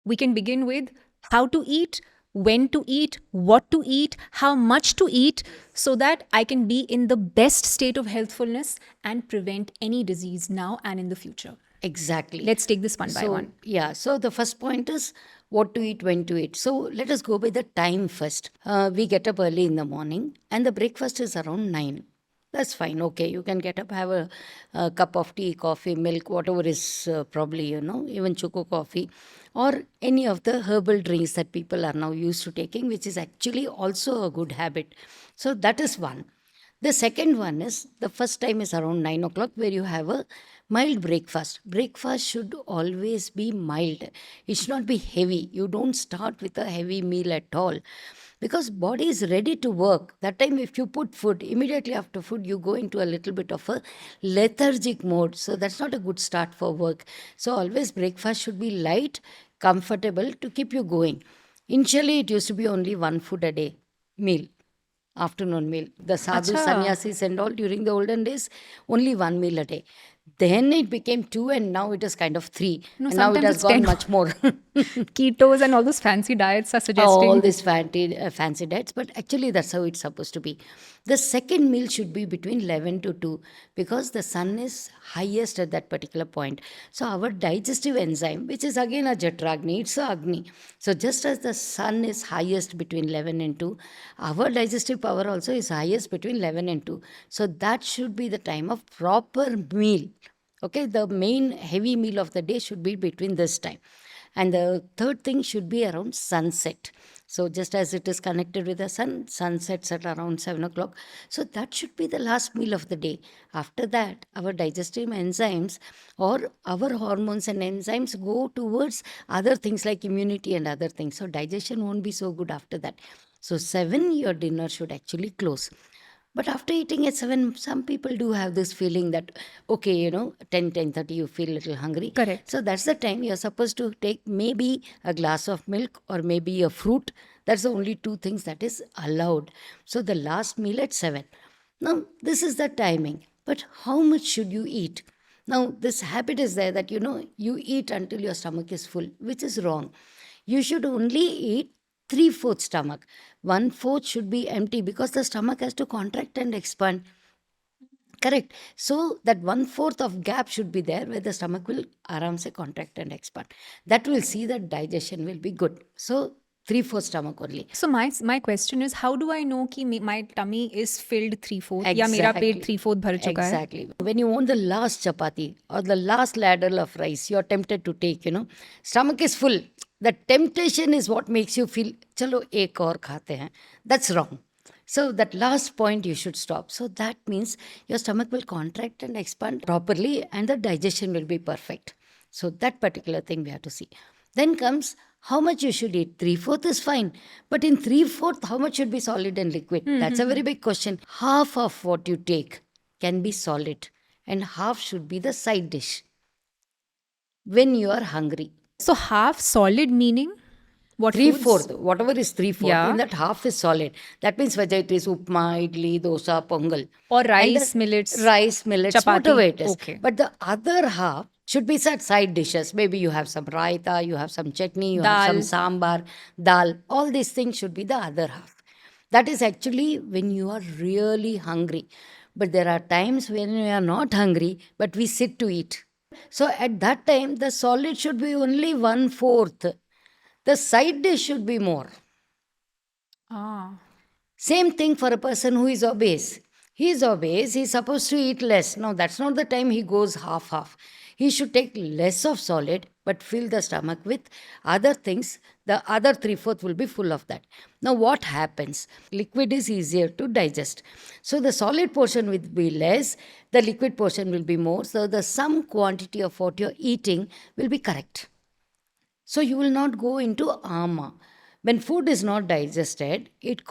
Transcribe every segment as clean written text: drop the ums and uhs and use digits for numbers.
We can begin with how to eat, when to eat, what to eat, how much to eat, so that I can be in the best state of healthfulness and prevent any disease now and in the future. Exactly. Let's take this one by one. Yeah. So the first point is what to eat, when to eat. So let us go by the time first. We get up early in the morning, and the breakfast is around 9. That's fine. Okay, you can get up, have a cup of tea, coffee, milk, whatever is probably, even choco coffee, or any of the herbal drinks that people are now used to taking, which is actually also a good habit. So that is one. The second one is the first time is around 9 o'clock, where you have a mild breakfast. Breakfast should always be mild. It should not be heavy. You don't start with a heavy meal at all, because body is ready to work. That time if you put food, immediately after food you go into a little bit of a lethargic mode. So that's not a good start for work. So always breakfast should be light, comfortable to keep you going. Initially it used to be only one food a day meal, afternoon meal. The sadhu Acha. sannyasis and all during the olden days, only one meal a day. Then it became two, and now it is kind of three. No, And now it sometimes has it's gone 10. much more. Ketos and all those fancy diets are suggesting. All these fancy diets, but actually that's how it's supposed to be. The second meal should be between 11 to 2, because the sun is highest at that particular point. So our digestive enzyme, which is again a Jatragni, it's a Agni. So just as the sun is highest between 11 and 2, our digestive power also is highest between 11 and 2. So that should be the time of proper meal. Okay, the main heavy meal of the day should be between this time. And the third thing should be around sunset. So just as it is connected with the sun, sunsets at around 7 o'clock. So that should be the last meal of the day. After that, our digestive enzymes or our hormones and enzymes go towards other things like immunity and other things. So digestion won't be so good after that. So 7, your dinner should actually close. But after eating at 7, some people do have this feeling that, okay, 10:30, you feel a little hungry. Correct. So that's the time you're supposed to take maybe a glass of milk or maybe a fruit. That's the only two things that is allowed. So the last meal at 7. Now, this is the timing. But how much should you eat? Now, this habit is there that, you eat until your stomach is full, which is wrong. You should only eat 3/4 stomach. 1/4 should be empty, because the stomach has to contract and expand. Correct. So that 1/4 of gap should be there, where the stomach will aram se contract and expand. That will see that digestion will be good. So 3/4 stomach only. So my question is, how do I know कि my tummy is filled 3/4 या मेरा पेट 3/4 भर चुका है? Exactly. When you want the last chapati or the last ladle of rice, you're tempted to take, stomach is full. The temptation is what makes you feel, chalo ek aur khate hain. That's wrong. So that last point you should stop. So that means your stomach will contract and expand properly, and the digestion will be perfect. So that particular thing we have to see. Then comes how much you should eat. 3/4 is fine. But in 3/4, how much should be solid and liquid? That's a very big question. Half of what you take can be solid, and half should be the side dish when you are hungry. So half solid meaning what? 3/4, whatever is 3/4, Yeah. in that half is solid. That means whether it is upma, idli, dosa, pongal. Or And rice, the millets, rice, millets, chapati. whatever it is. Okay. But the other half should be such side dishes. Maybe you have some raita, you have some chutney, you have some sambar, dal. All these things should be the other half. That is actually when you are really hungry. But there are times when we are not hungry, but we sit to eat. So at that time, the solid should be only 1/4. The side dish should be more. Ah. Same thing for a person who is obese. He is obese, he is supposed to eat less. No, that's not the time he goes half-half. He should take less of solid, but fill the stomach with other things. The other 3/4 will be full of that. Now, what happens? Liquid is easier to digest. So, the solid portion will be less, the liquid portion will be more. So, the sum quantity of what you're eating will be correct. So you will not go into ama. When food is not digested, it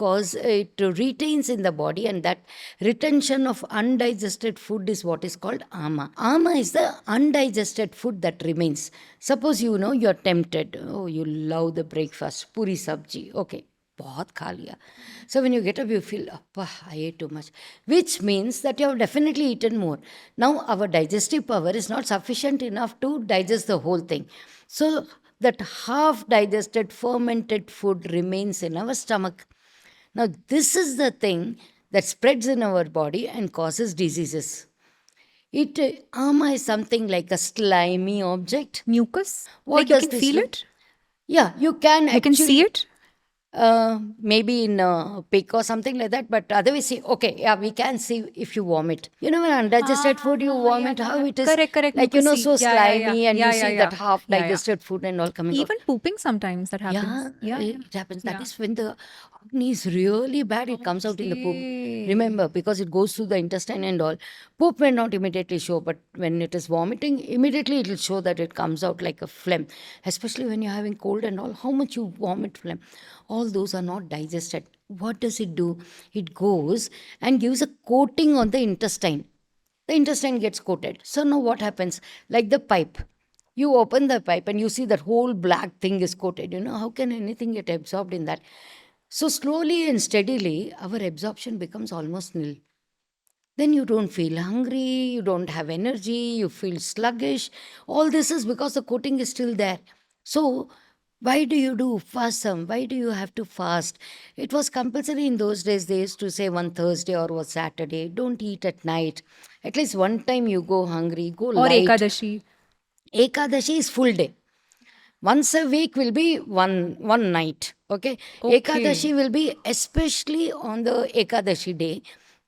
retains in the body, and that retention of undigested food is what is called ama. Ama is the undigested food that remains. Suppose you're tempted. Oh, you love the breakfast, puri sabji. Okay, बहुत खा लिया. So when you get up, you feel, Appa, I ate too much. Which means that you have definitely eaten more. Now our digestive power is not sufficient enough to digest the whole thing. So that half digested fermented food remains in our stomach. Now, this is the thing that spreads in our body and causes diseases. It ama is something like a slimy object. Mucus? What Like you does can this feel look? it? Yeah, you can You can see actually it? maybe in a pick or something like that. But otherwise, see, okay, yeah, we can see if you vomit. You know, when undigested food, you Yeah, vomit, yeah, how yeah. it is Correct, correct. like, Mucusy. so Yeah, yeah, yeah. slimy, and you Yeah, yeah, see that yeah. half Yeah, yeah. digested food and all coming out. Even pooping sometimes that happens. Yeah, Yeah, yeah. it happens. That Yeah. is when the acne is really bad, it comes out in the poop. Okay. Remember, because it goes through the intestine and all. Poop may not immediately show, but when it is vomiting, immediately it will show that it comes out like a phlegm. Especially when you're having cold and all, how much you vomit phlegm. All those are not digested. What does it do? It goes and gives a coating on the intestine. The intestine gets coated. So now what happens? Like the pipe. You open the pipe and you see that whole black thing is coated. How can anything get absorbed in that? So slowly and steadily, our absorption becomes almost nil. Then you don't feel hungry, you don't have energy, you feel sluggish. All this is because the coating is still there. So, why do you do fastam? Why do you have to fast? It was compulsory in those days. They used to say one Thursday or one Saturday, don't eat at night. At least one time you go hungry, go Or light. Ekadashi. Ekadashi is full day. Once a week will be one night. Okay. Okay. Ekadashi will be especially on the Ekadashi day,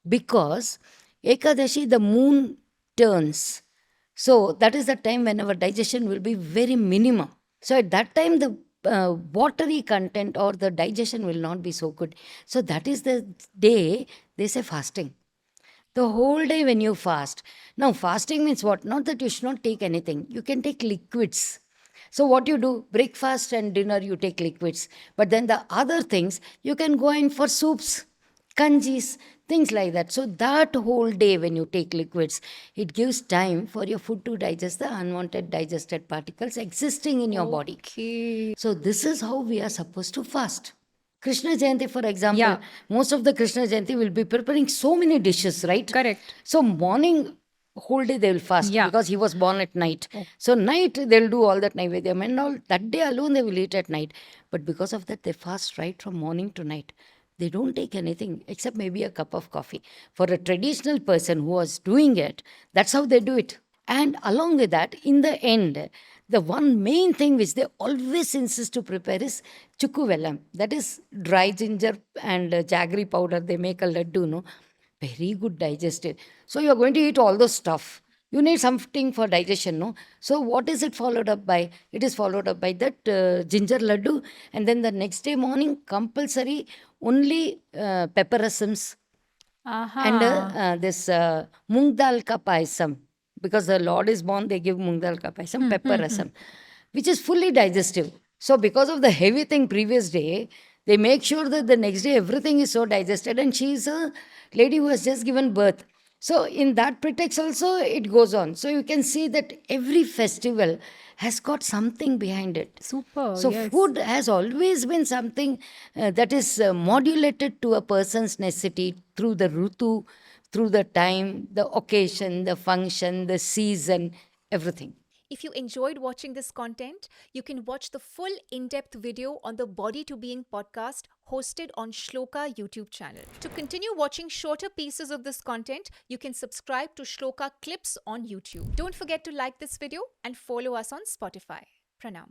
because Ekadashi the moon turns. So that is the time when our digestion will be very minimum. So at that time the watery content or the digestion will not be so good. So that is the day they say fasting. The whole day when you fast. Now, fasting means what? Not that you should not take anything. You can take liquids. So, what you do, breakfast and dinner, you take liquids. But then the other things, you can go in for soups, kanjis, things like that. So, that whole day when you take liquids, it gives time for your food to digest the unwanted digested particles existing in your body. Okay. So, this is how we are supposed to fast. Krishna Jayanti, for example, Yeah, most of the Krishna Jayanti will be preparing so many dishes, right? correct. So morning, whole day they will fast Yeah. because he was born at night. Oh. So night they'll do all that naivedyam and all. That day alone they will eat at night. But because of that, they fast right from morning to night. They don't take anything except maybe a cup of coffee. For a traditional person who was doing it, that's how they do it. And along with that, in the end, the one main thing which they always insist to prepare is chukku vellam. That is dry ginger and jaggery powder. They make a laddu, no? Very good digested. So you're going to eat all those stuff. You need something for digestion, no? So what is it followed up by? It is followed up by that ginger laddu, and then the next day morning, compulsory only pepper rasams and Aha. this mung dal ka payasam, because the Lord is born, they give mung dal ka payasam, Hmm, pepper hmm, hmm. rasam, which is fully digestive. So because of the heavy thing previous day, they make sure that the next day everything is so digested. And she is a lady who has just given birth. So in that pretext also it goes on. So you can see that every festival has got something behind it. Super. So, Yes. food has always been something that is modulated to a person's necessity through the rutu, through the time, the occasion, the function, the season, everything. If you enjoyed watching this content, you can watch the full in depth video on the Body to Being podcast hosted on Shlloka YouTube channel. To continue watching shorter pieces of this content, you can subscribe to Shlloka Clips on YouTube. Don't forget to like this video and follow us on Spotify. Pranam.